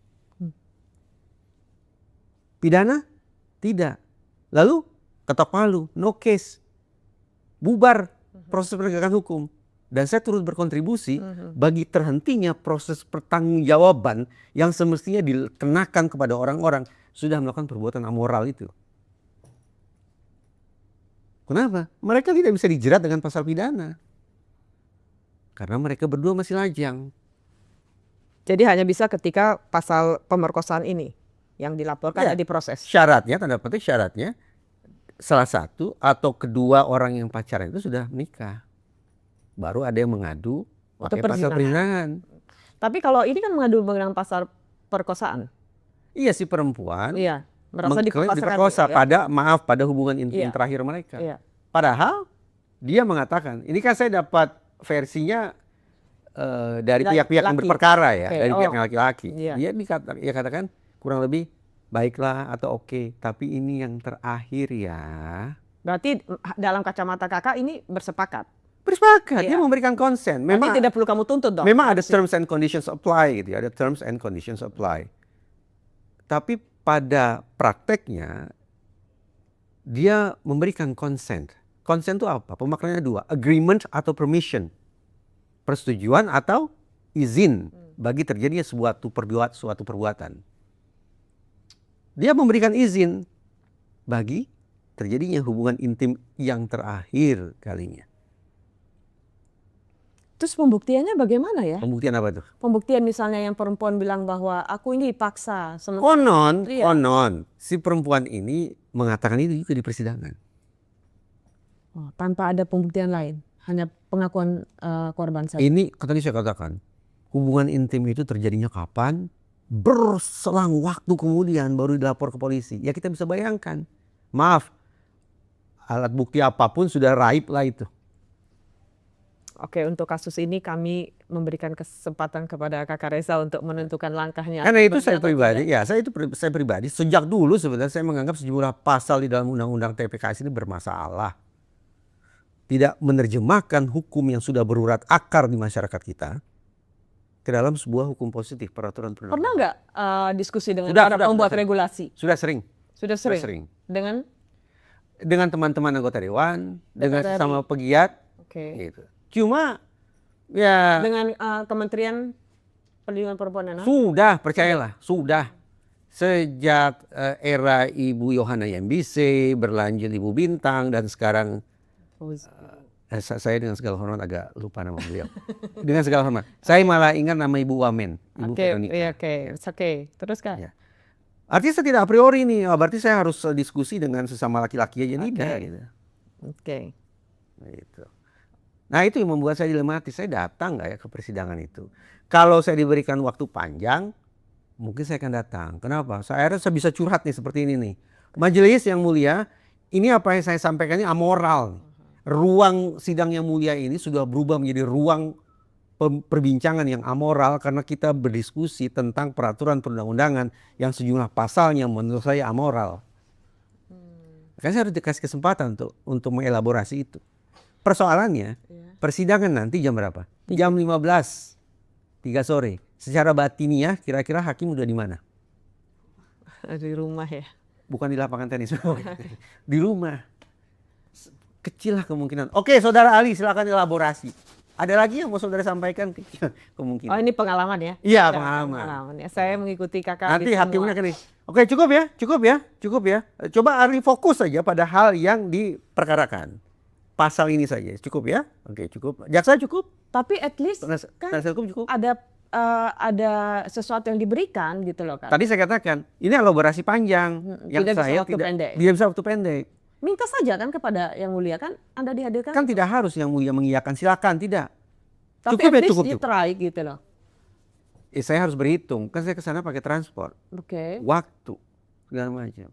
Pidana? Tidak. Lalu ketok palu, no case. Bubar proses penegakan hukum. Dan saya turut berkontribusi bagi terhentinya proses pertanggungjawaban yang semestinya dikenakan kepada orang-orang sudah melakukan perbuatan amoral itu. Kenapa? Mereka tidak bisa dijerat dengan pasal pidana. Karena mereka berdua masih lajang. Jadi hanya bisa ketika pasal pemerkosaan ini yang dilaporkan dan diproses. Syaratnya, tanda petik syaratnya, salah satu atau kedua orang yang pacaran itu sudah menikah. Baru ada yang mengadu pakai pasal perzinahan. Tapi kalau ini kan mengadu dengan pasal perkosaan. Iya, si perempuan merasa diperkosa pada hubungan intim terakhir mereka. Padahal dia mengatakan, ini kan saya dapat versinya dari pihak-pihak yang berperkara ya, dari pihak yang laki-laki. Dia katakan kurang lebih baiklah atau oke, tapi ini yang terakhir ya. Berarti dalam kacamata kakak ini bersepakat. Dia memberikan konsen. Memang tidak perlu kamu tuntut dong. Memang ada terms and conditions apply gitu ya, ada terms and conditions apply. Tapi pada prakteknya dia memberikan consent. Consent itu apa? Pemaknanya dua, agreement atau permission. Persetujuan atau izin bagi terjadinya suatu perbuatan. Dia memberikan izin bagi terjadinya hubungan intim yang terakhir kalinya. Terus pembuktiannya bagaimana ya? Pembuktian apa tuh? Pembuktian misalnya yang perempuan bilang bahwa aku ini dipaksa. Konon si perempuan ini mengatakan itu juga di persidangan. Tanpa ada pembuktian lain, hanya pengakuan korban saja. Ini tadi saya katakan, hubungan intim itu terjadinya kapan? Berselang waktu kemudian baru dilapor ke polisi. Ya kita bisa bayangkan. Maaf, alat bukti apapun sudah raib lah itu. Oke, untuk kasus ini kami memberikan kesempatan kepada Kakak Reza untuk menentukan langkahnya. Karena itu saya pribadi, sejak dulu sebenarnya saya menganggap sejumlah pasal di dalam undang-undang TPKS ini bermasalah. Tidak menerjemahkan hukum yang sudah berurat akar di masyarakat kita ke dalam sebuah hukum positif, peraturan perundang-undangan. Pernah nggak diskusi dengan para pembuat regulasi? Sudah sering. Dengan teman-teman anggota dewan, dengan sesama pegiat. Gitu. Cuma ya dengan Kementerian Perlindungan Perempuan dan Anak? Sudah, percayalah, sudah. Sejak era Ibu Yohana Yembise, berlanjut Ibu Bintang, dan sekarang saya dengan segala hormat agak lupa nama beliau. Dengan segala hormat. Saya malah ingat nama Ibu Wamen. Oke. Terus Kak? Ya. Artinya saya tidak a priori nih, berarti saya harus diskusi dengan sesama laki-laki aja tidak. Gitu. Gitu. Nah itu yang membuat saya dilematis, saya datang nggak ya ke persidangan itu. Kalau saya diberikan waktu panjang, mungkin saya akan datang. Kenapa? Saya bisa curhat nih seperti ini nih. Majelis yang mulia, ini apa yang saya sampaikan ini amoral. Ruang sidang yang mulia ini sudah berubah menjadi ruang perbincangan yang amoral karena kita berdiskusi tentang peraturan perundang-undangan yang sejumlah pasalnya menurut saya amoral. Makanya saya harus dikasih kesempatan untuk mengelaborasi itu. Persoalannya, persidangan nanti jam berapa? Jam 15, 3 sore. Secara batiniah kira-kira hakim udah di mana? Di rumah ya. Bukan di lapangan tenis. Di rumah. Kecil lah kemungkinan. Oke, Saudara Ali silakan elaborasi. Ada lagi yang mau saudara sampaikan? Kemungkinan. Oh, ini pengalaman ya? Iya, Ya, pengalaman. ya. Saya mengikuti kakak Nanti di hakimnya semua. akan Oke, cukup ya. Coba Ali fokus saja pada hal yang diperkarakan. Pasal ini saja, cukup ya? Oke, cukup. Jaksa cukup? Tapi at least kan Penasihat hukum cukup? ada sesuatu yang diberikan gitu loh kan. Tadi saya katakan, ini elaborasi panjang. Tidak bisa waktu pendek. Tidak bisa waktu pendek. Minta saja kan kepada yang mulia kan Anda dihadirkan. Kan tidak harus yang mulia mengiyakan, silakan, tidak. Tapi Cukup at ya, least cukup. try gitu loh. Saya harus berhitung, kan saya ke sana pakai transport. Oke. Waktu, segala macam.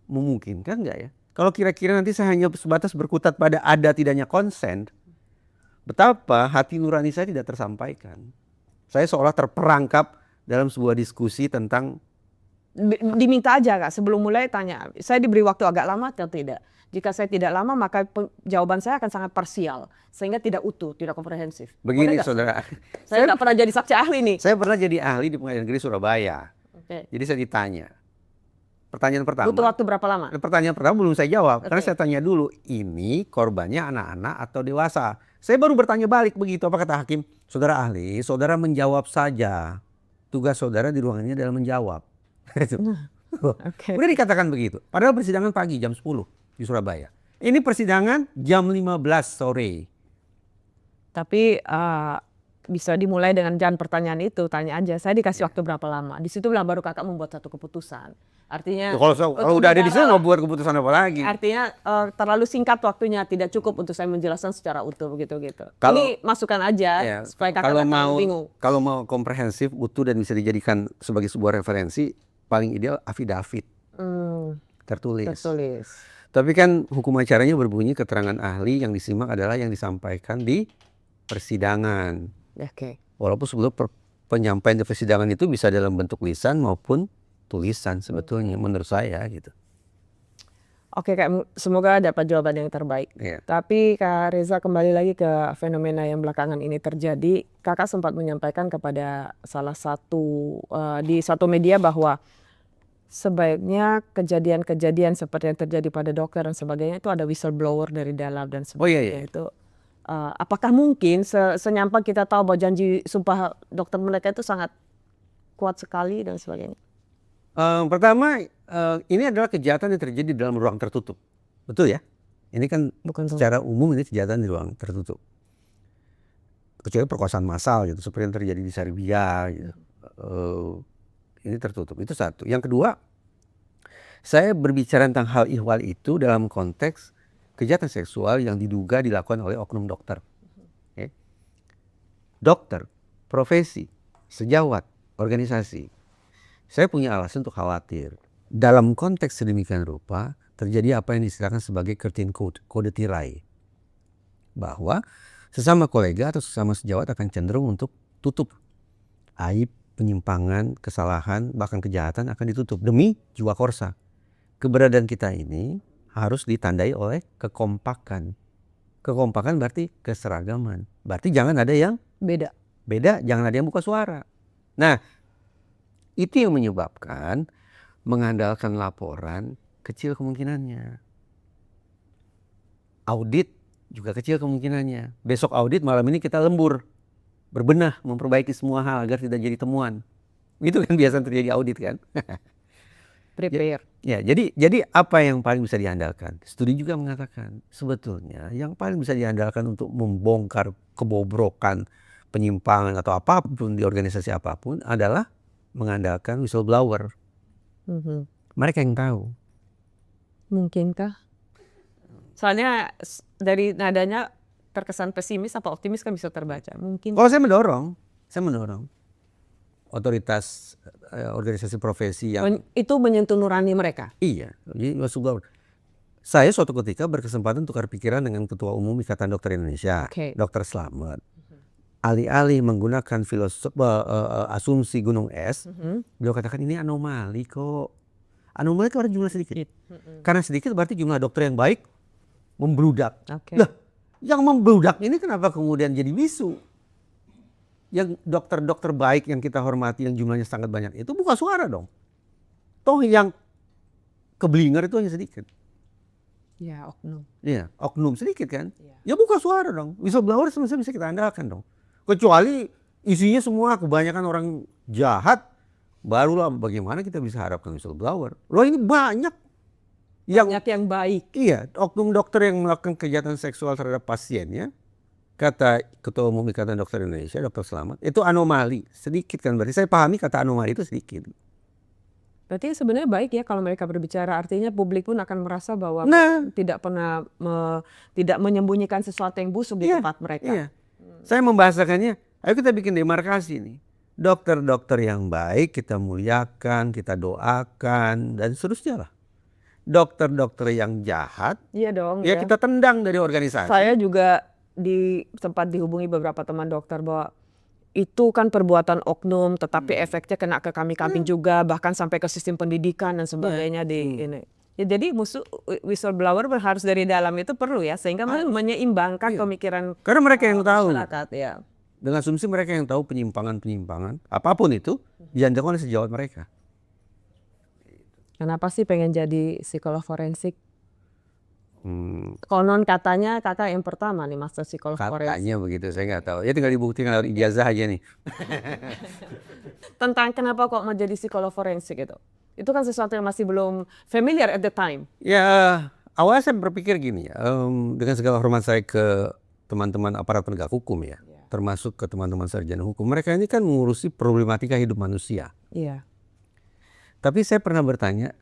Memungkinkan nggak ya? Kalau kira-kira nanti saya hanya sebatas berkutat pada ada tidaknya konsen, betapa hati nurani saya tidak tersampaikan. Saya seolah terperangkap dalam sebuah diskusi tentang Diminta aja Kak sebelum mulai tanya, saya diberi waktu agak lama atau tidak? Jika saya tidak lama maka jawaban saya akan sangat parsial sehingga tidak utuh, tidak komprehensif. begini, Boleh nggak? saudara. Saya nggak pernah jadi saksi ahli nih. Saya pernah jadi ahli di Pengadilan Negeri Surabaya. Oke. Jadi saya ditanya. Pertanyaan pertama. Butuh waktu berapa lama? Pertanyaan pertama belum saya jawab. Karena Oke. saya tanya dulu, ini korbannya anak-anak atau dewasa? Saya baru bertanya balik begitu. Apa kata hakim? Saudara ahli, saudara menjawab saja. Tugas saudara di ruangannya adalah menjawab. Oke. Udah dikatakan begitu. Padahal persidangan pagi jam 10 di Surabaya. Ini persidangan jam 15 sore. Tapi bisa dimulai dengan jangan pertanyaan itu, tanya aja. Saya dikasih waktu berapa lama? Di situ baru kakak membuat satu keputusan. Artinya Kalau udah ada di sana mau buat keputusan apa lagi? Artinya terlalu singkat waktunya, tidak cukup untuk saya menjelaskan secara utuh begitu. Kalau- Ini masukan aja Ya, supaya kakak nggak bingung. kalau mau komprehensif, utuh dan bisa dijadikan sebagai sebuah referensi, paling ideal affidavit tertulis. Tertulis. Tapi kan hukum acaranya berbunyi keterangan ahli yang disimak adalah yang disampaikan di persidangan. Oke. Walaupun sebelum penyampaian di persidangan itu bisa dalam bentuk lisan maupun tulisan sebetulnya menurut saya gitu. Oke, Kak, semoga dapat jawaban yang terbaik. Iya. Tapi Kak Reza kembali lagi ke fenomena yang belakangan ini terjadi. Kakak sempat menyampaikan kepada salah satu di satu media bahwa sebaiknya kejadian-kejadian seperti yang terjadi pada dokter dan sebagainya itu ada whistleblower dari dalam dan sebagainya. iya. Itu apakah mungkin senyampang kita tahu bahwa janji sumpah dokter mereka itu sangat kuat sekali dan sebagainya? Pertama, ini adalah kejahatan yang terjadi dalam ruang tertutup, betul ya? Ini kan Bukan secara umum ini kejahatan di ruang tertutup. Kecuali perkosaan massal gitu, seperti yang terjadi di Serbia gitu. Ini tertutup, itu satu. Yang kedua, saya berbicara tentang hal ihwal itu dalam konteks kejahatan seksual yang diduga dilakukan oleh oknum dokter. Oke. Dokter, profesi, sejawat, organisasi. Saya punya alasan untuk khawatir. Dalam konteks sedemikian rupa, terjadi apa yang disebutkan sebagai curtain code, kode tirai. Bahwa sesama kolega atau sesama sejawat akan cenderung untuk tutup. Aib, penyimpangan, kesalahan, bahkan kejahatan akan ditutup demi jiwa korsa. Keberadaan kita ini harus ditandai oleh kekompakan. Kekompakan berarti keseragaman. Berarti jangan ada yang beda, jangan ada yang buka suara. Nah, itu yang menyebabkan mengandalkan laporan kecil kemungkinannya. Audit juga kecil kemungkinannya. Besok audit, malam ini kita lembur. Berbenah, memperbaiki semua hal agar tidak jadi temuan. Itu kan biasa terjadi audit kan. Prepare. Ya, jadi apa yang paling bisa diandalkan? Studi juga mengatakan sebetulnya yang paling bisa diandalkan untuk membongkar kebobrokan, penyimpangan atau apapun di organisasi apapun adalah mengandalkan whistleblower. Mereka yang tahu. Mungkinkah? Soalnya dari nadanya terkesan pesimis apa optimis kan bisa terbaca. Mungkin. Kalau saya mendorong. otoritas organisasi profesi yang Itu menyentuh nurani mereka. iya. Jadi whistleblower. Saya suatu ketika berkesempatan tukar pikiran dengan Ketua Umum Ikatan Dokter Indonesia, Oke. Dr. Slamet. Alih-alih menggunakan asumsi gunung es, beliau katakan ini anomali kok. Anomali karena jumlah sedikit. Karena sedikit berarti jumlah dokter yang baik membludak. Oke. Lah, yang membludak ini kenapa kemudian jadi bisu? Yang dokter-dokter baik yang kita hormati yang jumlahnya sangat banyak itu buka suara dong. Toh yang keblinger itu hanya sedikit. Ya, oknum. Iya, oknum sedikit kan. Iya. Ya buka suara dong. Whistleblower sebenarnya bisa kita andalkan dong. Kecuali isinya semua kebanyakan orang jahat, barulah bagaimana kita bisa harapkan whistleblower. Loh ini banyak Banyak yang baik. iya, oknum dokter yang melakukan kejahatan seksual terhadap pasiennya, kata Ketua Umum Ikatan Dokter Indonesia, Dr. Slamet, itu anomali. Sedikit kan, berarti saya pahami kata anomali itu sedikit. Berarti sebenarnya baik ya kalau mereka berbicara, artinya publik pun akan merasa bahwa Nah, tidak pernah tidak menyembunyikan sesuatu yang busuk di iya, tempat mereka. iya. Saya membahasakannya, ayo kita bikin demarkasi nih. Dokter-dokter yang baik kita muliakan, kita doakan, dan seterusnya lah. Dokter-dokter yang jahat, Iya dong. ya Ya. kita tendang dari organisasi. Saya juga sempat dihubungi beberapa teman dokter bahwa itu kan perbuatan oknum, tetapi efeknya kena ke kami-kami juga, bahkan sampai ke sistem pendidikan dan sebagainya di ini. Ya, jadi whistleblower harus dari dalam itu perlu ya, sehingga menyeimbangkan pemikiran Karena mereka yang tahu. masyarakat ya. Dengan asumsi mereka yang tahu penyimpangan-penyimpangan, apapun itu, dianjurkan oleh sejawat mereka. Kenapa sih pengen jadi psikolog forensik? Hmm, Konon katanya kakak yang pertama nih master psikolog forensik. katanya begitu, saya nggak tahu. Ya tinggal dibuktikan lewat ijazah aja nih. Tentang kenapa kok mau jadi psikolog forensik itu? Itu kan sesuatu yang masih belum familiar at the time. Ya, awalnya saya berpikir gini ya, dengan segala hormat saya ke teman-teman aparat penegak hukum ya, termasuk ke teman-teman sarjana hukum. Mereka ini kan mengurusi problematika hidup manusia. Iya. Tapi saya pernah bertanya,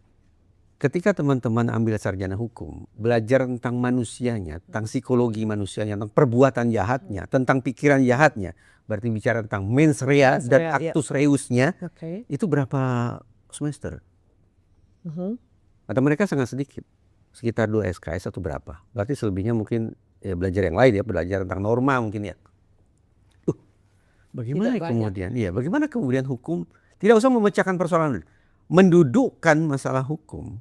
ketika teman-teman ambil sarjana hukum, belajar tentang manusianya, tentang psikologi manusianya, tentang perbuatan jahatnya, tentang pikiran jahatnya, berarti bicara tentang mens rea Mens dan rea, iya. actus reusnya, Oke. itu berapa semester? Atau mereka sangat sedikit, sekitar 2 SKS atau berapa? Berarti selebihnya mungkin ya belajar yang lain ya, belajar tentang norma mungkin ya. Bagaimana Tidak kemudian? Iya, bagaimana kemudian hukum tidak usah memecahkan persoalan, mendudukkan masalah hukum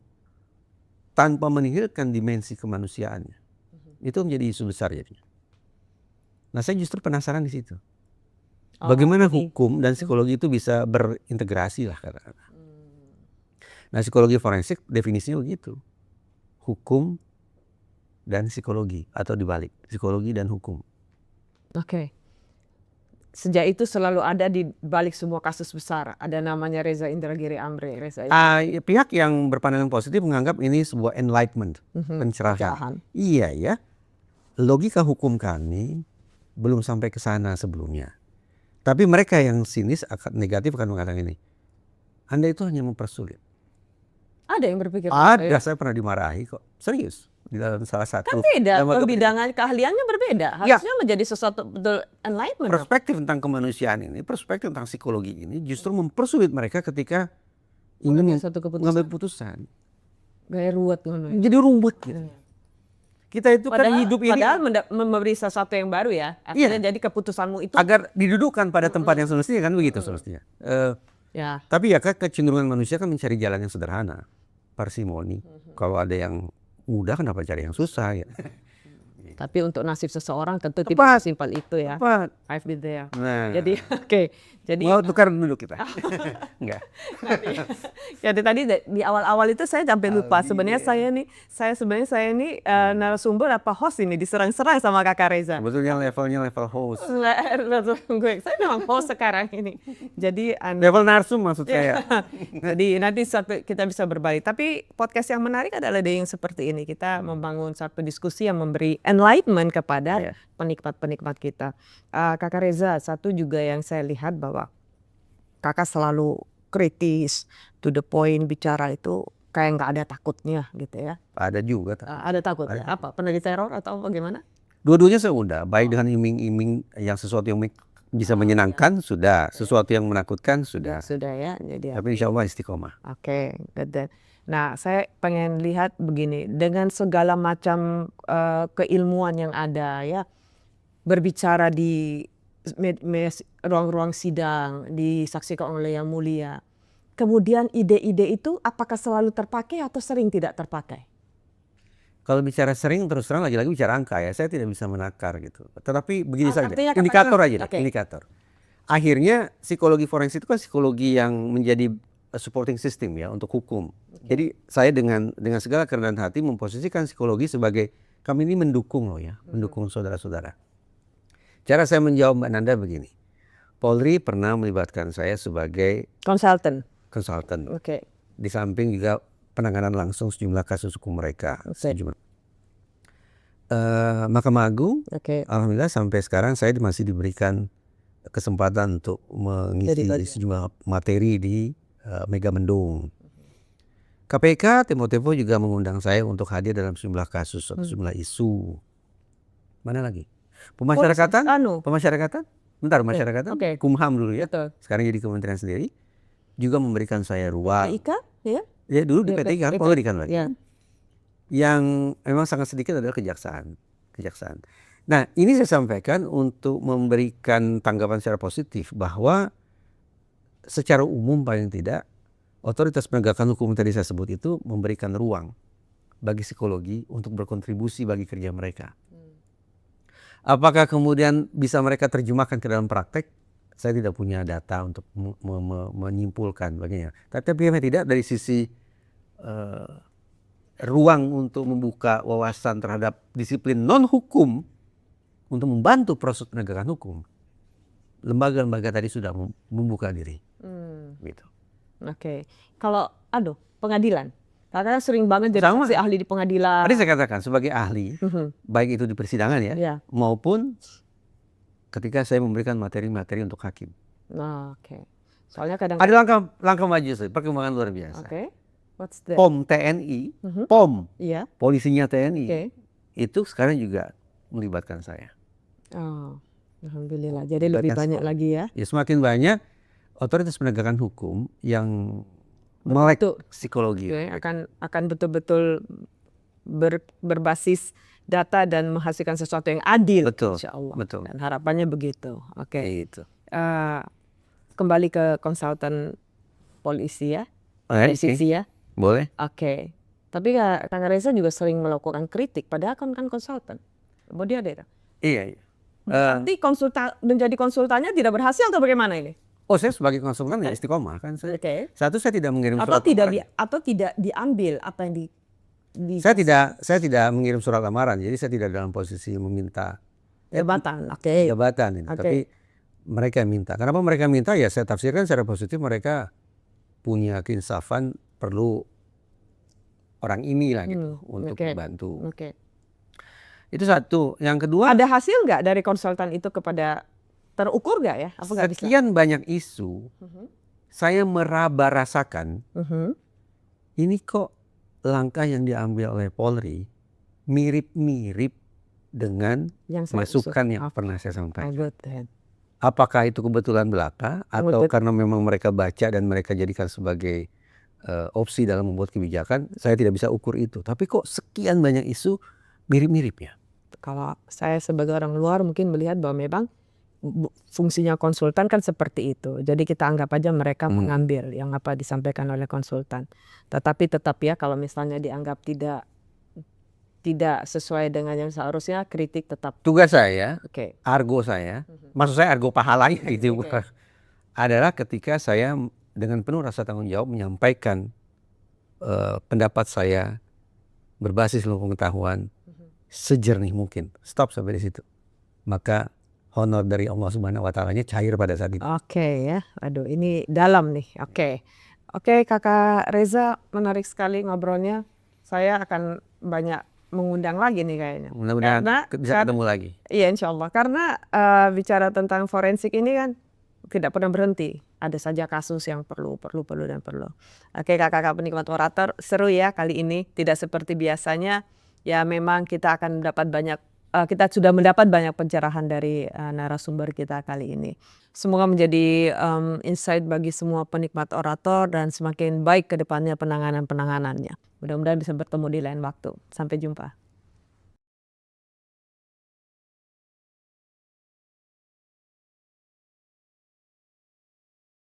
tanpa menihilkan dimensi kemanusiaannya. Itu menjadi isu besar jadi. Nah, saya justru penasaran di situ. Bagaimana hukum dan psikologi itu bisa berintegrasi lah katakanlah. Nah, psikologi forensik definisinya begitu. Hukum dan psikologi atau dibalik, psikologi dan hukum. Oke. Sejak itu selalu ada di balik semua kasus besar. Ada namanya Reza Indragiri Amri. Pihak yang berpandangan positif menganggap ini sebuah enlightenment, pencerahan. Iya ya, logika hukum kami belum sampai ke sana sebelumnya. Tapi mereka yang sinis akan negatif akan mengatakan ini, Anda itu hanya mempersulit. Ada yang berpikir Ada, saya pernah dimarahi kok, serius di dalam salah satu. Kan beda, bidang keahliannya berbeda. Harusnya menjadi sesuatu betul enlightenment. Perspektif tentang kemanusiaan ini, perspektif tentang psikologi ini justru mempersulit mereka ketika ingin mengambil keputusan. Gaya ruwet. Jadi ruwet gitu. Kita itu kan hidup ini. Padahal memberi sesuatu yang baru ya. Akhirnya jadi keputusanmu itu. Agar didudukkan pada tempat yang semestinya kan begitu semestinya. Ya. Tapi ya kan kecenderungan manusia kan mencari jalan yang sederhana. Parsimoni. Kalau ada yang mudah kenapa cari yang susah ya. Tapi untuk nasib seseorang tentu tidak sesimpel itu ya. Tepat. I've been there. Nah. Jadi oke. Jadi mau tukar dulu kita. Enggak. Jadi tadi di awal-awal itu saya sampai lupa. Sebenarnya saya ini narasumber apa host ini diserang-serang sama Kakak Reza. Sebetulnya levelnya level host. Saya memang host sekarang ini. Jadi level narsum maksud saya. Jadi nanti kita bisa berbalik. Tapi podcast yang menarik adalah yang seperti ini. Kita membangun satu diskusi yang memberi enlightenment kepada penikmat-penikmat kita. Kakak Reza, satu juga yang saya lihat bahwa kakak selalu kritis, to the point, bicara itu kayak nggak ada takutnya gitu ya. Ada juga. Ada takutnya. Apa? Pernah diteror atau bagaimana? Dua-duanya saya udah, baik dengan iming-iming yang sesuatu yang Bisa menyenangkan sudah, sesuatu yang menakutkan sudah. Sudah ya. Jadi Tapi insya Allah istiqomah. Oke, good then. Nah, saya pengen lihat begini, dengan segala macam keilmuan yang ada ya, berbicara di ruang-ruang sidang, disaksikan oleh Yang Mulia. Kemudian ide-ide itu apakah selalu terpakai atau sering tidak terpakai? Kalau bicara sering, terus terang lagi-lagi bicara angka ya, saya tidak bisa menakar gitu. Tetapi begini saja, Artinya indikator katakanlah, aja deh, oke. indikator. Akhirnya psikologi forensik itu kan psikologi yang menjadi supporting system ya untuk hukum. Jadi saya dengan segala kerendahan hati memposisikan psikologi sebagai kami ini mendukung loh ya, mendukung saudara-saudara. Cara saya menjawab Mbak Nanda begini, Polri pernah melibatkan saya sebagai Konsultan. konsultan. Oke. Di samping juga penanganan langsung sejumlah kasus hukum mereka. Mahkamah Agung, Oke. alhamdulillah sampai sekarang saya masih diberikan kesempatan untuk mengisi sejumlah materi di Mega Mendung. KPK Tempo-Tempo juga mengundang saya untuk hadir dalam sejumlah kasus atau sejumlah isu. Mana lagi? Pemasyarakatan? Pemasyarakatan? Bentar, pemasyarakatan. Kumham dulu ya. Betul. Sekarang jadi kementerian sendiri. Juga memberikan saya ruang. PIK ya? Ya dulu di PTI kan, Polri kan lagi. Ya. Yang memang sangat sedikit adalah kejaksaan. Nah, ini saya sampaikan untuk memberikan tanggapan secara positif bahwa secara umum paling tidak otoritas penegakan hukum tadi saya sebut itu memberikan ruang bagi psikologi untuk berkontribusi bagi kerja mereka. Apakah kemudian bisa mereka terjemahkan ke dalam praktek? Saya tidak punya data untuk menyimpulkan bagaimana. Tapi tidak dari sisi ruang untuk membuka wawasan terhadap disiplin non-hukum untuk membantu proses penegakan hukum. Lembaga-lembaga tadi sudah membuka diri. Gitu. Oke. Kalau pengadilan. Karena sering banget jadi saksi ahli di pengadilan. Tadi saya katakan sebagai ahli, baik itu di persidangan ya, maupun ketika saya memberikan materi-materi untuk hakim. Oke. Soalnya kadang ada langkah maju sih, perkembangan luar biasa. Oke. What's that? POM TNI, POM, Iya. polisinya TNI, itu sekarang juga melibatkan saya. Oh, alhamdulillah. Jadi lebih banyak lagi ya. Ya semakin banyak otoritas penegakan hukum yang melek psikologi. Akan betul-betul berbasis data dan menghasilkan sesuatu yang adil. Betul. Insya Allah. Betul. Dan harapannya begitu. Oke. Itu. Kembali ke konsultan polisi ya. Polisi ya. Boleh. Oke. Tapi Kang Reza juga sering melakukan kritik. Padahal kan konsultan. Kemudian ada. Iya. Nanti menjadi konsultannya tidak berhasil atau bagaimana ini? Oh, saya sebagai konsultan ya istiqomah kan. Satu, saya tidak mengirim surat atau tidak diambil apa yang saya tidak mengirim surat lamaran, jadi saya tidak dalam posisi meminta jabatan. Jabatan ini. Tapi mereka minta. Kenapa mereka minta? Ya saya tafsirkan secara positif, mereka punya keinsafan, perlu orang ini lah gitu untuk membantu. Itu satu. Yang kedua, ada hasil nggak dari konsultan itu kepada terukur nggak ya? Sekian banyak isu, saya meraba rasakan ini kok langkah yang diambil oleh Polri mirip-mirip dengan masukan yang pernah saya sampaikan. Apakah itu kebetulan belaka atau karena memang mereka baca dan mereka jadikan sebagai opsi dalam membuat kebijakan? Saya tidak bisa ukur itu. Tapi kok sekian banyak isu mirip-mirip ya? Kalau saya sebagai orang luar mungkin melihat bahwa memang fungsinya konsultan kan seperti itu. Jadi kita anggap aja mereka mengambil yang apa disampaikan oleh konsultan. Tetapi tetap ya kalau misalnya dianggap tidak sesuai dengan yang seharusnya, kritik tetap. Tugas saya, argo saya, maksud saya argo pahalanya gitu, adalah ketika saya dengan penuh rasa tanggung jawab menyampaikan pendapat saya berbasis ilmu pengetahuan sejernih mungkin. Stop sampai di situ. Maka honor dari Allah Subhanahu wa Ta'ala-nya cair pada saat itu. Oke ya. Aduh, ini dalam nih. Oke, Kakak Reza, menarik sekali ngobrolnya. Saya akan banyak mengundang lagi nih kayaknya. Mudah-mudahan bisa ketemu lagi. Iya, insya Allah. Karena bicara tentang forensik ini kan tidak pernah berhenti. Ada saja kasus yang perlu. Oke, kakak-kakak penikmat orator, seru ya kali ini. Tidak seperti biasanya. Ya memang kita akan mendapat banyak kita sudah mendapat banyak pencerahan dari narasumber kita kali ini. Semoga menjadi insight bagi semua penikmat orator dan semakin baik ke depannya penanganannya. Mudah-mudahan bisa bertemu di lain waktu. Sampai jumpa.